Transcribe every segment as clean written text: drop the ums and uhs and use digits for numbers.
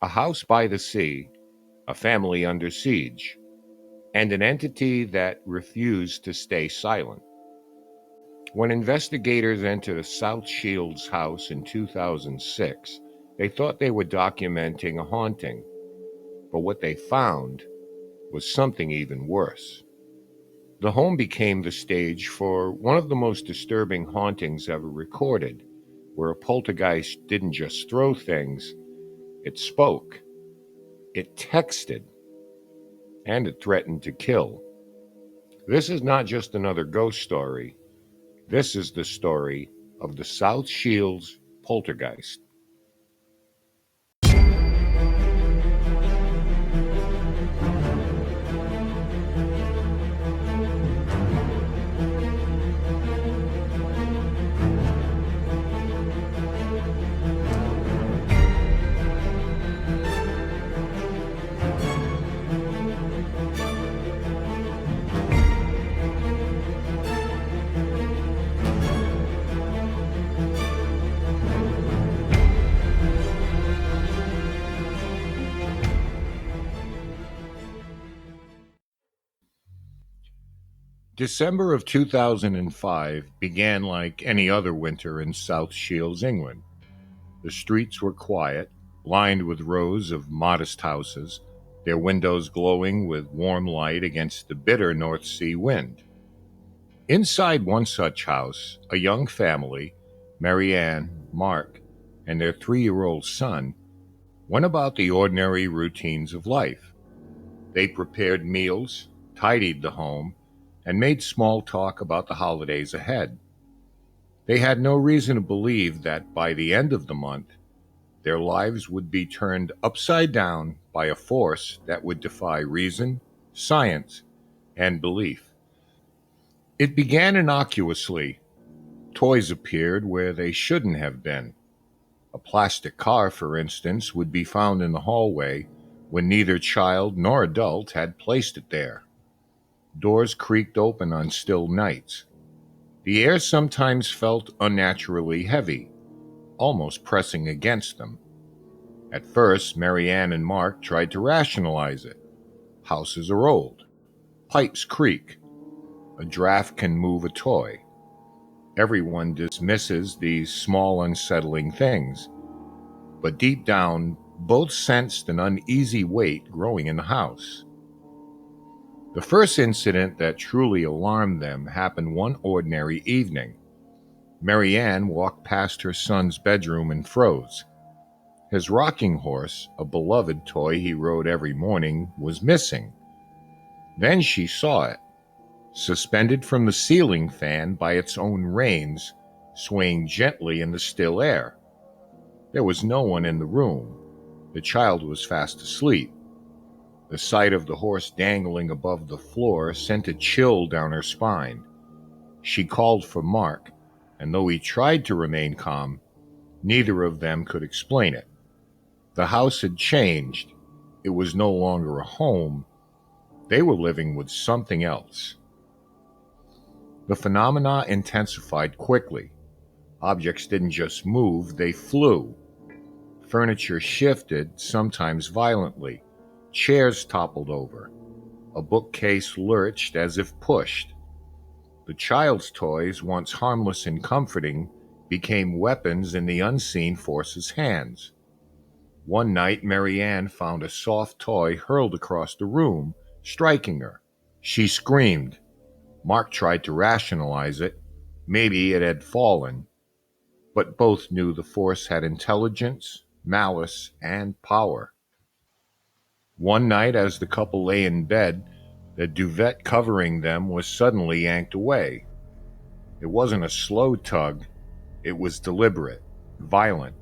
A house by the sea, a family under siege, and an entity that refused to stay silent. When investigators entered a South Shields house in 2006, they thought they were documenting a haunting, but what they found was something even worse. The home became the stage for one of the most disturbing hauntings ever recorded, where a poltergeist didn't just throw things, it spoke, it texted, and it threatened to kill. This is not just another ghost story. This is the story of the South Shields poltergeist. December of 2005 began like any other winter in South Shields, England. The streets were quiet, lined with rows of modest houses, their windows glowing with warm light against the bitter North Sea wind. Inside one such house, a young family, Marianne, Mark, and their 3-year-old son, went about the ordinary routines of life. They prepared meals, tidied the home, and made small talk about the holidays ahead. They had no reason to believe that by the end of the month, their lives would be turned upside down by a force that would defy reason, science, and belief. It began innocuously. Toys appeared where they shouldn't have been. A plastic car, for instance, would be found in the hallway when neither child nor adult had placed it there. Doors creaked open on still nights. The air sometimes felt unnaturally heavy, almost pressing against them. At first, Marianne and Mark tried to rationalize it. Houses are old. Pipes creak. A draft can move a toy. Everyone dismisses these small unsettling things. But deep down, both sensed an uneasy weight growing in the house. The first incident that truly alarmed them happened one ordinary evening. Marianne walked past her son's bedroom and froze. His rocking horse, a beloved toy he rode every morning, was missing. Then she saw it, suspended from the ceiling fan by its own reins, swaying gently in the still air. There was no one in the room. The child was fast asleep. The sight of the horse dangling above the floor sent a chill down her spine. She called for Mark, and though he tried to remain calm, neither of them could explain it. The house had changed. It was no longer a home. They were living with something else. The phenomena intensified quickly. Objects didn't just move, they flew. Furniture shifted, sometimes violently. Chairs toppled over. A bookcase lurched as if pushed. The child's toys, once harmless and comforting, became weapons in the unseen force's hands. One night, Marianne found a soft toy hurled across the room, striking her. She screamed. Mark tried to rationalize it. Maybe it had fallen. But both knew the force had intelligence, malice, and power. One night, as the couple lay in bed, the duvet covering them was suddenly yanked away. It wasn't a slow tug. It was deliberate, violent.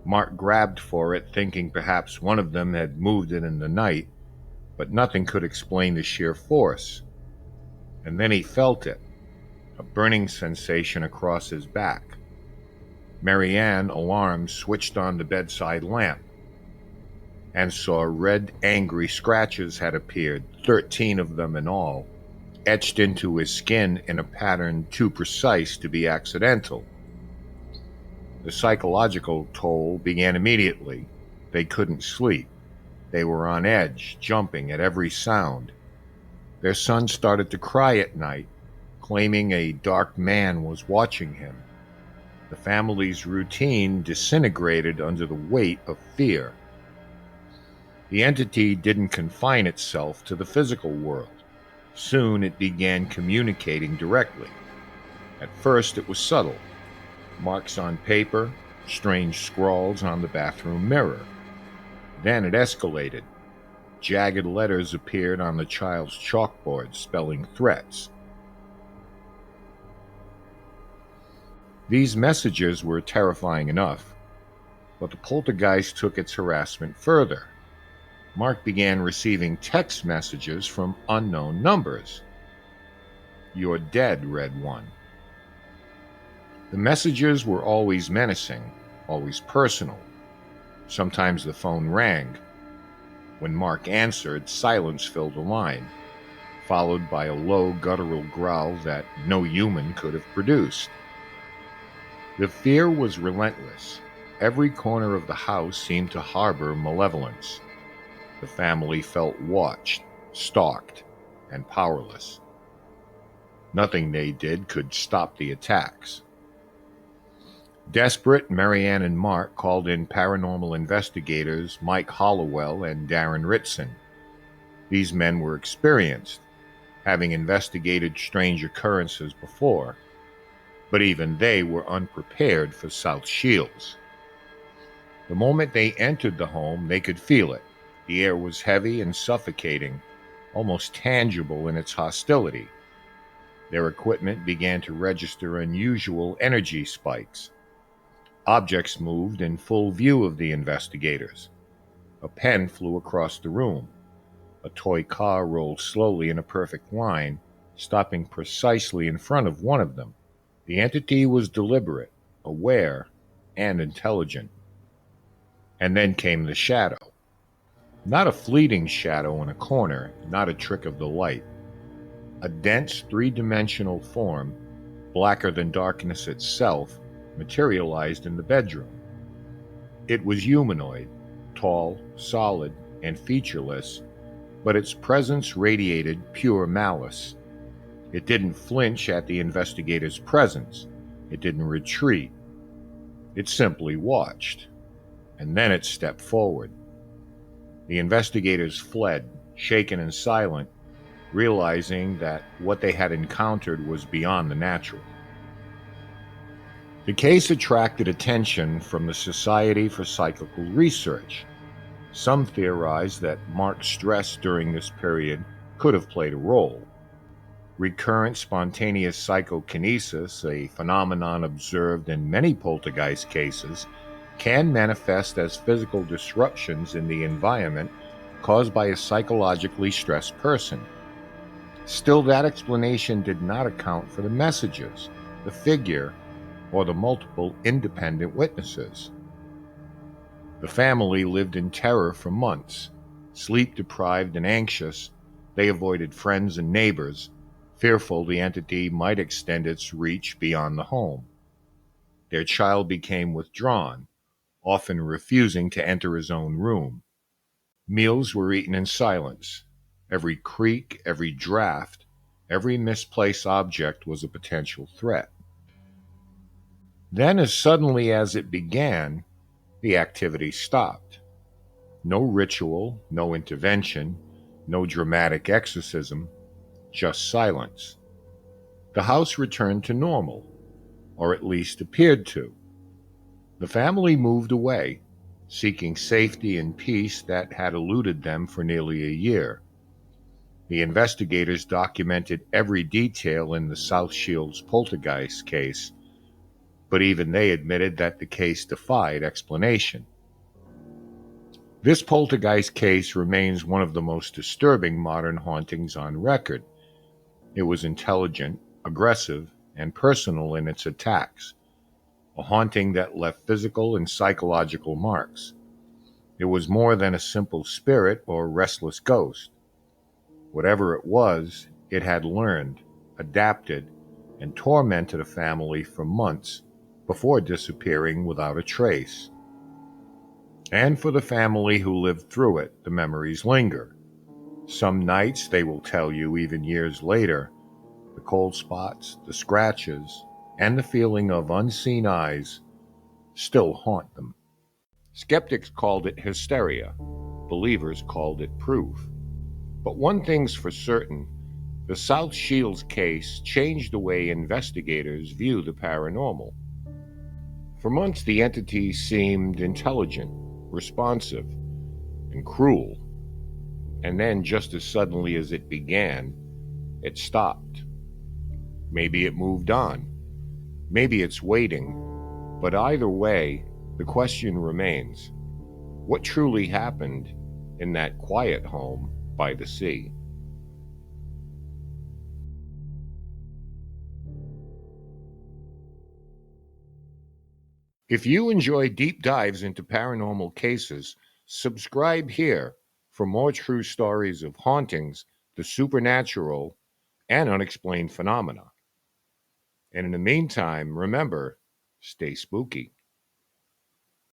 Mark grabbed for it, thinking perhaps one of them had moved it in the night, but nothing could explain the sheer force. And then he felt it, a burning sensation across his back. Marianne, alarmed, switched on the bedside lamp and saw red, angry scratches had appeared, 13 of them in all, etched into his skin in a pattern too precise to be accidental. The psychological toll began immediately. They couldn't sleep. They were on edge, jumping at every sound. Their son started to cry at night, claiming a dark man was watching him. The family's routine disintegrated under the weight of fear. The entity didn't confine itself to the physical world. Soon it began communicating directly. At first it was subtle. Marks on paper, strange scrawls on the bathroom mirror. Then it escalated. Jagged letters appeared on the child's chalkboard spelling threats. These messages were terrifying enough, but the poltergeist took its harassment further. Mark began receiving text messages from unknown numbers. "You're dead," read one. The messages were always menacing, always personal. Sometimes the phone rang. When Mark answered, silence filled the line, followed by a low guttural growl that no human could have produced. The fear was relentless. Every corner of the house seemed to harbor malevolence. The family felt watched, stalked, and powerless. Nothing they did could stop the attacks. Desperate, Marianne and Mark called in paranormal investigators Mike Hollowell and Darren Ritson. These men were experienced, having investigated strange occurrences before, but even they were unprepared for South Shields. The moment they entered the home, they could feel it. The air was heavy and suffocating, almost tangible in its hostility. Their equipment began to register unusual energy spikes. Objects moved in full view of the investigators. A pen flew across the room. A toy car rolled slowly in a perfect line, stopping precisely in front of one of them. The entity was deliberate, aware, and intelligent. And then came the shadow. Not a fleeting shadow in a corner, not a trick of the light. A dense, three-dimensional form, blacker than darkness itself, materialized in the bedroom. It was humanoid, tall, solid, and featureless, but its presence radiated pure malice. It didn't flinch at the investigator's presence. It didn't retreat. It simply watched. And then it stepped forward. The investigators fled, shaken and silent, realizing that what they had encountered was beyond the natural. The case attracted attention from the Society for Psychical Research. Some theorized that Mark's stress during this period could have played a role. Recurrent spontaneous psychokinesis, a phenomenon observed in many poltergeist cases, can manifest as physical disruptions in the environment caused by a psychologically stressed person. Still, that explanation did not account for the messages, the figure, or the multiple independent witnesses. The family lived in terror for months. Sleep-deprived and anxious, they avoided friends and neighbors, fearful the entity might extend its reach beyond the home. Their child became withdrawn, often refusing to enter his own room. Meals were eaten in silence. Every creak, every draft, every misplaced object was a potential threat. Then, as suddenly as it began, the activity stopped. No ritual, no intervention, no dramatic exorcism, just silence. The house returned to normal, or at least appeared to. The family moved away, seeking safety and peace that had eluded them for nearly a year. The investigators documented every detail in the South Shields poltergeist case, but even they admitted that the case defied explanation. This poltergeist case remains one of the most disturbing modern hauntings on record. It was intelligent, aggressive, and personal in its attacks, a haunting that left physical and psychological marks. It was more than a simple spirit or restless ghost. Whatever it was, it had learned, adapted, and tormented a family for months before disappearing without a trace. And for the family who lived through it, the memories linger. Some nights, they will tell you even years later, the cold spots, the scratches, and the feeling of unseen eyes still haunt them. Skeptics called it hysteria, believers called it proof. But one thing's for certain, the South Shields case changed the way investigators view the paranormal. For months, the entity seemed intelligent, responsive, and cruel. And then, just as suddenly as it began, it stopped. Maybe it moved on. Maybe it's waiting. But either way, the question remains, what truly happened in that quiet home by the sea? If you enjoy deep dives into paranormal cases, subscribe here for more true stories of hauntings, the supernatural, and unexplained phenomena. And in the meantime, remember, stay spooky.